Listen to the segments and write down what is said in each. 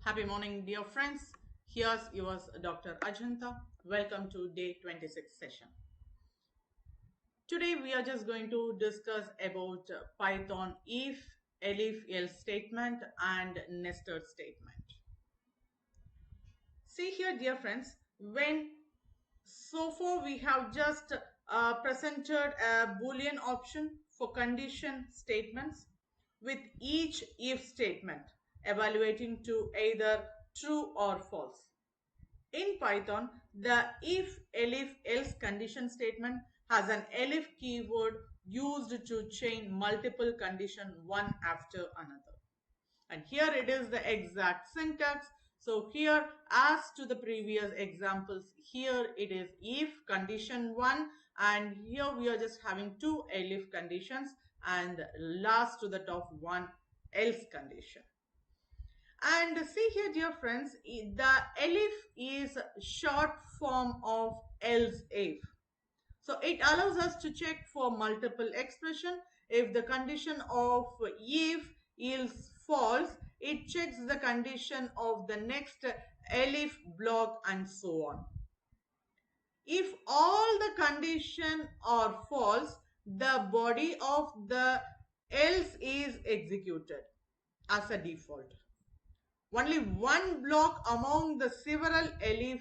Happy morning, dear friends. Here's yours, Dr. Ajanta. Welcome to day 26 session. Today we are just going to discuss about Python if, elif, else statement and nested statement. See here, dear friends, when so far we have just presented a Boolean option for condition statements with each if statement evaluating to either true or false. In Python, the if-elif-else condition statement has an elif keyword used to chain multiple conditions one after another. And here it is the exact syntax. So here, as to the previous examples, here it is if condition 1, and here we are just having two elif conditions and last to the top one else condition. And see here, dear friends, the elif is short form of else if. So it allows us to check for multiple expression. If the condition of if is false, it checks the condition of the next elif block and so on. If all the condition are false, the body of the else is executed as a default. Only one block among the several elif,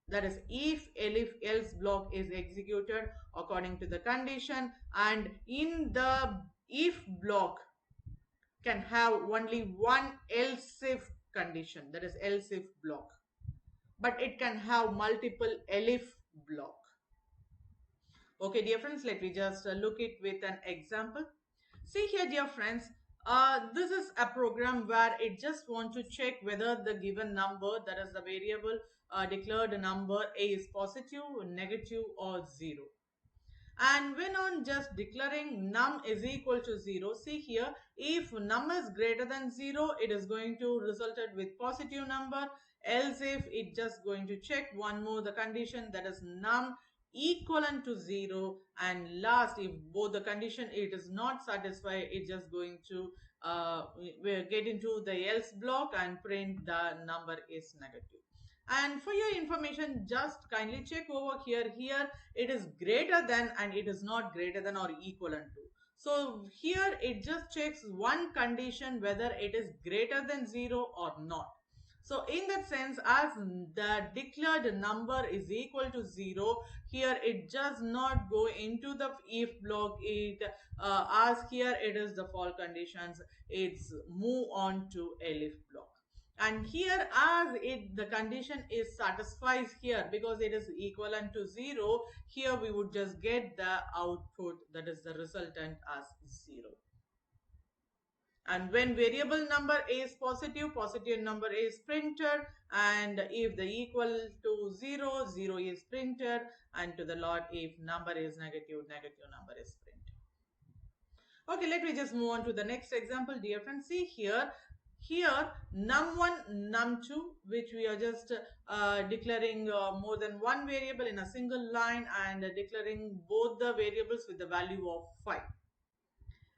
that is if, elif, else block is executed according to the condition, and in the if block can have only one else if condition, that is else if block, but it can have multiple elif block. Okay, dear friends, let me just look it with an example. See here, dear friends, this is a program where it just wants to check whether the given number, that is the variable declared number, is positive, negative or 0. And when on just declaring num is equal to 0, see here, if num is greater than 0, it is going to result with positive number. Else if it just going to check one more the condition, that is num equivalent to 0, and last if both the condition it is not satisfied, it just going to get into the else block and print the number is negative. And for your information, just kindly check over here. Here it is greater than and it is not greater than or equivalent to. So here it just checks one condition whether it is greater than 0 or not. So in that sense, as the declared number is equal to 0, here it does not go into the if block. It as here it is the false conditions, it's move on to elif block. And here as it the condition is satisfies here because it is equivalent to 0, here we would just get the output, that is the resultant, as 0. And when variable number is positive, positive number is printed, and if the equal to 0, 0 is printed, and to the lot if number is negative, negative number is printed. Okay, let me just move on to the next example, dear friends. See here, num1, num2, which we are just declaring more than one variable in a single line and declaring both the variables with the value of 5.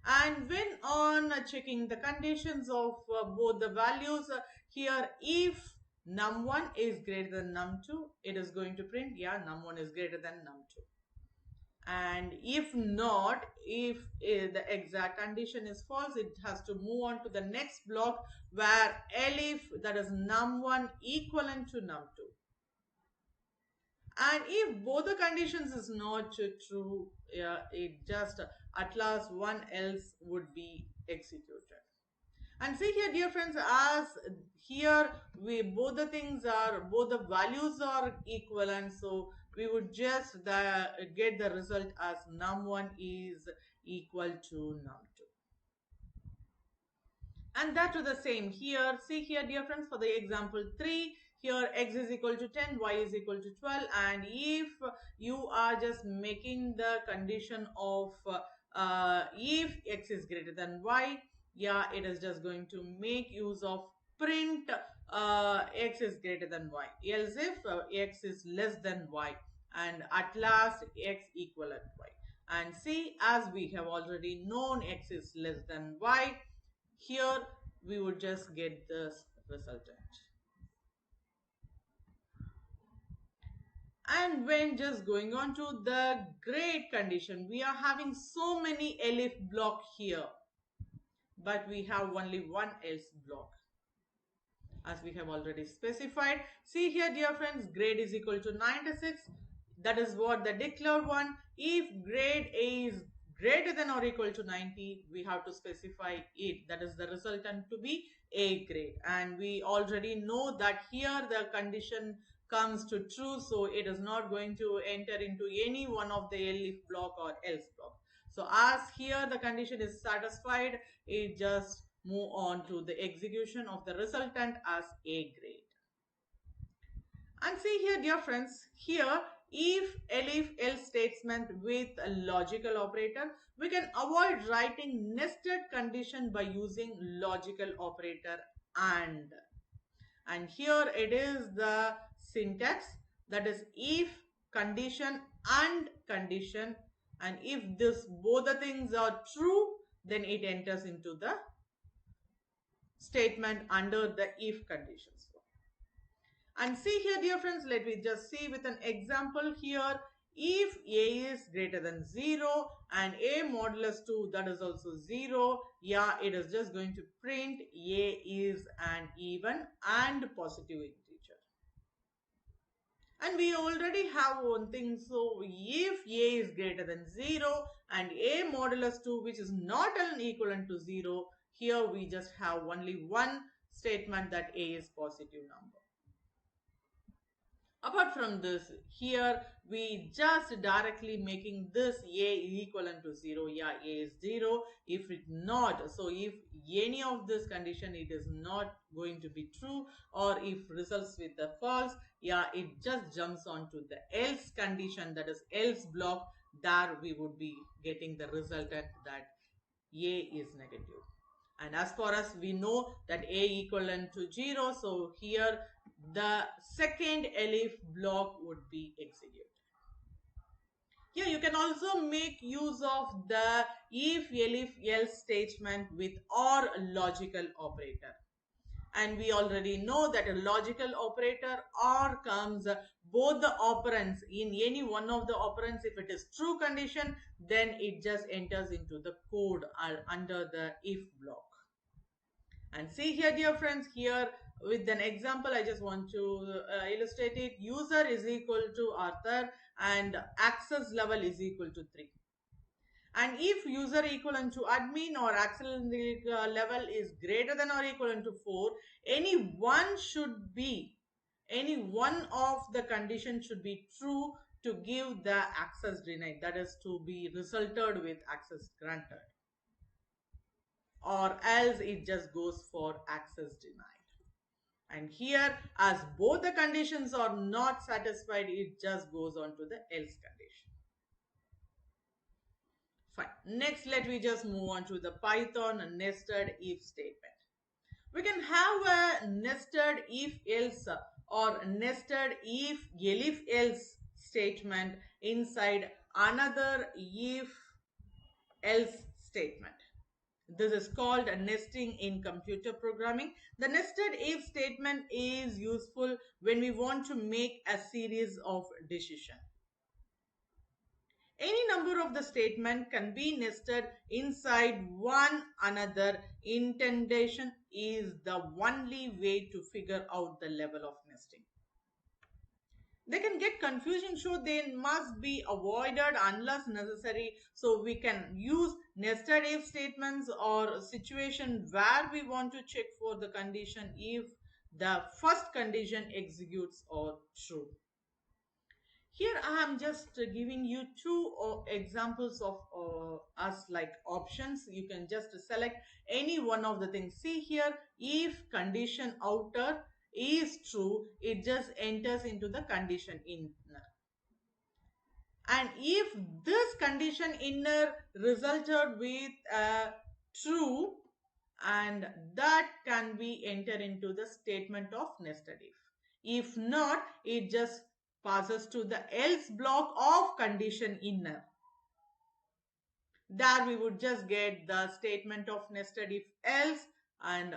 And when on checking the conditions of both the values, here if num1 is greater than num2, it is going to print, yeah, num1 is greater than num2. And if not, if the exact condition is false, it has to move on to the next block where elif, that is num1 equivalent to num2. And if both the conditions is not true, it just at last one else would be executed. And see here, dear friends, as here we both the things are, both the values are equivalent, so we would just get the result as num1 is equal to num2. And that to the same here. See here, dear friends, for the example 3, here x is equal to 10, y is equal to 12, and if you are just making the condition of if x is greater than y, yeah, it is just going to make use of print x is greater than y. Else if x is less than y, and at last x equivalent y. And see, as we have already known x is less than y, here we would just get the resultant. And when just going on to the grade condition, we are having so many elif block here, but we have only one else block, as we have already specified. See here, dear friends, grade is equal to 96. That is what the declared one. If grade A is greater than or equal to 90, we have to specify it. That is the resultant to be A grade. And we already know that here the condition comes to true, so it is not going to enter into any one of the elif block or else block. So as here the condition is satisfied, it just move on to the execution of the resultant as A grade. And see here, dear friends, here if elif else statement with a logical operator, we can avoid writing nested condition by using logical operator and. And here it is the syntax, that is if condition and condition, and if this both the things are true, then it enters into the statement under the if conditions. And see here, dear friends, let me just see with an example here. If A is greater than 0 and A modulus 2, that is also 0, yeah, it is just going to print A is an even and positive integer. And we already have one thing. So if A is greater than 0 and A modulus 2, which is not an equivalent to 0, here we just have only one statement, that A is positive number. Apart from this, here we just directly making this A equivalent to 0. Yeah, A is 0. If it not, so if any of this condition, it is not going to be true, or if results with the false, yeah, it just jumps onto the else condition, that is else block. There we would be getting the resultant that A is negative. And as far as we know that A equivalent to 0, so here the second elif block would be executed. Here you can also make use of the if-elif-else statement with or logical operator. And we already know that a logical operator or comes both the operands in any one of the operands. If it is true condition, then it just enters into the code under the if block. And see here, dear friends, here with an example, I just want to illustrate it. User is equal to Arthur and access level is equal to 3. And if user equivalent to admin or access level is greater than or equivalent to 4, any one of the conditions should be true to give the access denied, that is to be resulted with access granted, or else it just goes for access denied. And here, as both the conditions are not satisfied, it just goes on to the else condition. Fine. Next, let me just move on to the Python nested if statement. We can have a nested if else or nested if elif else statement inside another if else statement. This is called nesting in computer programming. The nested if statement is useful when we want to make a series of decisions. Any number of the statement can be nested inside one another. Indentation is the only way to figure out the level of nesting. They can get confusing, so they must be avoided unless necessary. So we can use nested if statements or situation where we want to check for the condition if the first condition executes or true. Here I am just giving you two examples of us like options. You can just select any one of the things. See here, if condition outer is true, it just enters into the condition inner. And if this condition inner resulted with true, and that can be entered into the statement of nested if. If not, it just passes to the else block of condition inner. There we would just get the statement of nested if else, and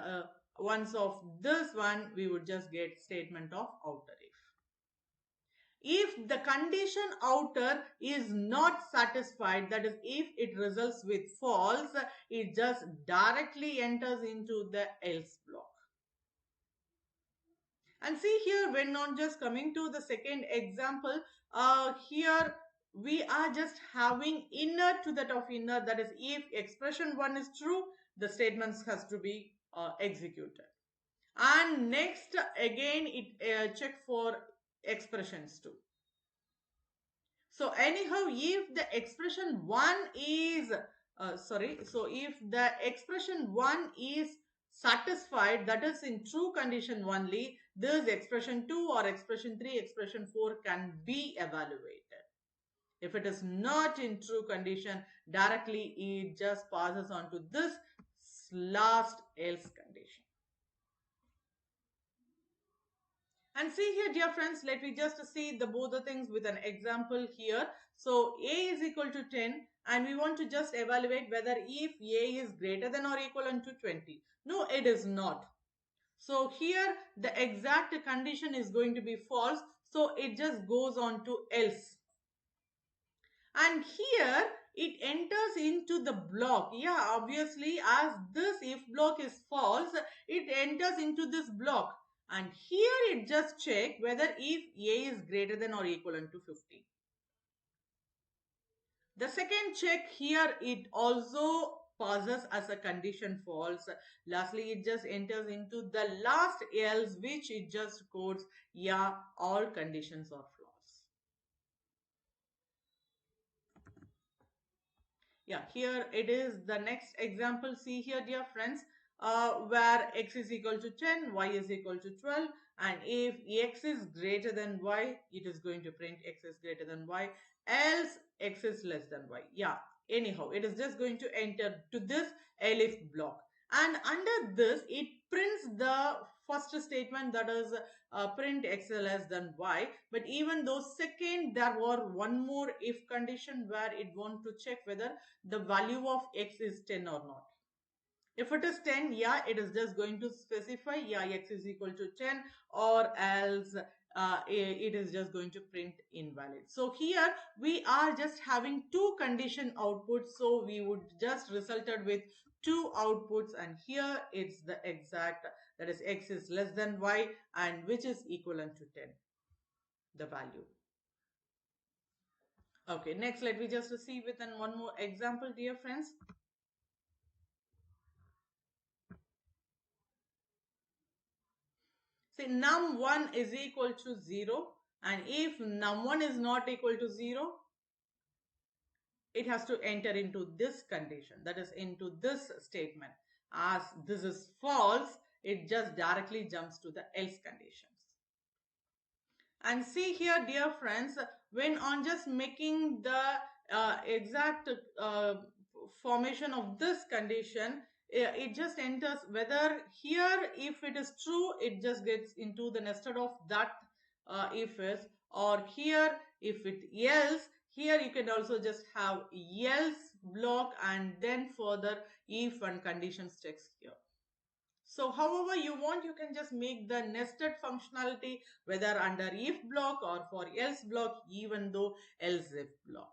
once of this one, we would just get statement of outer if the condition outer is not satisfied, that is if it results with false, it just directly enters into the else block. And see here, when not just coming to the second example, here we are just having inner to that of inner, that is if expression 1 is true, the statements has to be executed. And next again it check for expressions 2. So anyhow, if the expression 1 is so if the expression 1 is satisfied, that is in true condition only, this expression 2 or expression 3, expression 4 can be evaluated. If it is not in true condition, directly it just passes on to this last else condition. And see here, dear friends, let me just see the both the things with an example here. So A is equal to 10 and we want to just evaluate whether if A is greater than or equal to 20. No, it is not. So here the exact condition is going to be false. So it just goes on to else. And here it enters into the block. Yeah, obviously as this if block is false, it enters into this block. And here it just check whether if A is greater than or equal to 50. The second check here, it also passes as a condition false. Lastly, it just enters into the last else, which it just codes, yeah, all conditions are false. Yeah, here it is the next example. See here, dear friends, where x is equal to 10, y is equal to 12, and if x is greater than y, it is going to print x is greater than y, else x is less than y. Yeah, anyhow, it is just going to enter to this elif block. And under this, it prints the first statement, that is print x less than y. But even though second, there were one more if condition where it want to check whether the value of x is 10 or not. If it is 10, yeah, it is just going to specify, yeah, x is equal to 10, or else it is just going to print invalid. So here we are just having two condition outputs, so we would just resulted with two outputs, and here it's the exact, that is x is less than y, and which is equivalent to 10, the value. Okay, next let me just see with one more example, dear friends. See, num1 is equal to 0, and if num1 is not equal to 0, it has to enter into this condition, that is into this statement. As this is false, it just directly jumps to the else conditions. And see here, dear friends, when on just making the exact formation of this condition, it just enters whether here if it is true, it just gets into the nested of that if is, or here if it else, here you can also just have else block and then further if and conditions checks here. So however you want, you can just make the nested functionality whether under if block or for else block, even though else if block.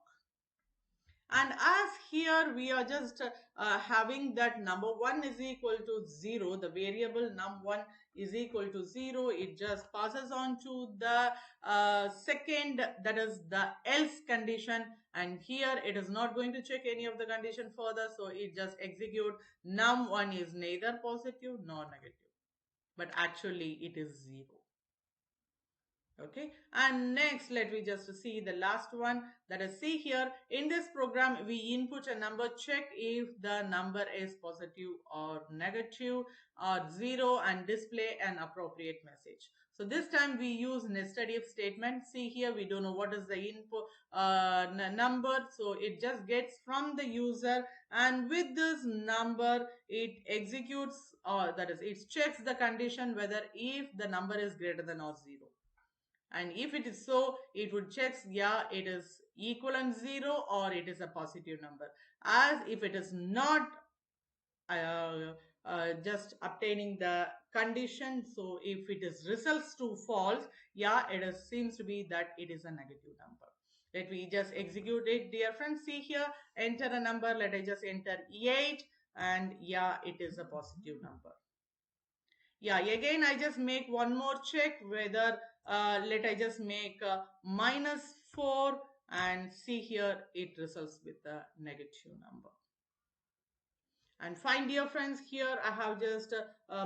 And as here we are just having that number 1 is equal to 0, the variable num1 is equal to 0, it just passes on to the second, that is the else condition, and here it is not going to check any of the condition further, so it just execute num1 is neither positive nor negative, but actually it is 0. Okay, and next let me just see the last one, that is, see here in this program we input a number, check if the number is positive or negative or 0, and display an appropriate message. So this time we use nested if statement. See here, we don't know what is the input number, so it just gets from the user, and with this number it executes, or that is, it checks the condition whether if the number is greater than or 0. And if it is so, it would check, yeah, it is equivalent 0 or it is a positive number. As if it is not just obtaining the condition. So if it is results to false, yeah, it is, seems to be that it is a negative number. Let me just execute it, dear friends. See here, enter a number. Let I just enter 8, and yeah, it is a positive number. Yeah, again I just make one more check whether let I just make -4, and see here it results with a negative number. And fine, dear friends, here I have just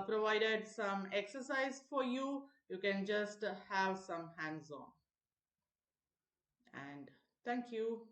provided some exercise for you. You can just have some hands on. And thank you.